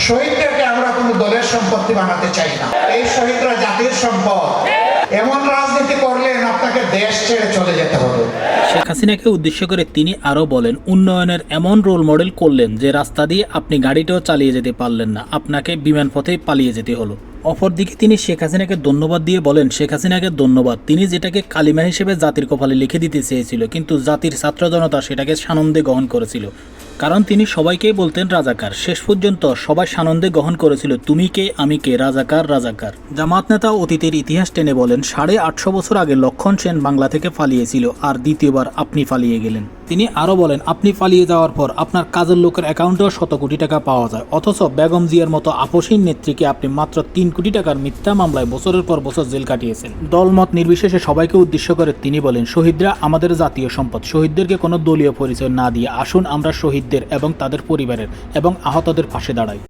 শহীদদেরকে আমরা কোনো দলের সম্পত্তি বানাতে চাই না। এই শহীদরা জাতির সম্পদ। এমন রাজনীতি করলেন আপনাকে দেশ ছেড়ে চলে যেতে হবে। শেখ হাসিনাকে উদ্দেশ্য করে তিনি আরও বলেন, উন্নয়নের এমন রোল মডেল করলেন যে রাস্তা দিয়ে আপনি গাড়িটাও চালিয়ে যেতে পারলেন না, আপনাকে বিমান পথেই পালিয়ে যেতে হলো। অপরদিকে তিনি শেখ হাসিনাকে ধন্যবাদ দিয়ে বলেন, শেখ হাসিনাকে ধন্যবাদ, তিনি যেটাকে কালিমা হিসেবে জাতির কপালে লিখে দিতে চেয়েছিল, কিন্তু জাতির ছাত্র জনতা সেটাকে সানন্দে গ্রহণ করেছিল। কারণ তিনি সবাইকেই বলতেন রাজাকার। শেষ পর্যন্ত সবাই সানন্দে গ্রহণ করেছিল, তুমি কে আমি কে, রাজাকার রাজাকার। জামাত নেতা অতীতের ইতিহাস টেনে বলেন, 850 বছর আগে লক্ষণ সেন বাংলা থেকে পালিয়েছিল, আর দ্বিতীয়বার আপনি পালিয়ে গেলেন। তিনি আরও বলেন, আপনি পালিয়ে যাওয়ার পর আপনার কাজের লোকের অ্যাকাউন্টেও 100 কোটি টাকা পাওয়া যায়, অথচ বেগম জিয়ার মতো আপসহীন নেত্রীকে আপনি মাত্র 3 কোটি টাকার মিথ্যা মামলায় বছরের পর বছর জেল কাটিয়েছেন। দলমত নির্বিশেষে সবাইকে উদ্দেশ্য করে তিনি বলেন, শহীদরা আমাদের জাতীয় সম্পদ। শহীদদেরকে কোনো দলীয় পরিচয় না দিয়ে আসুন আমরা শহীদদের এবং তাদের পরিবারের এবং আহতদের পাশে দাঁড়াই।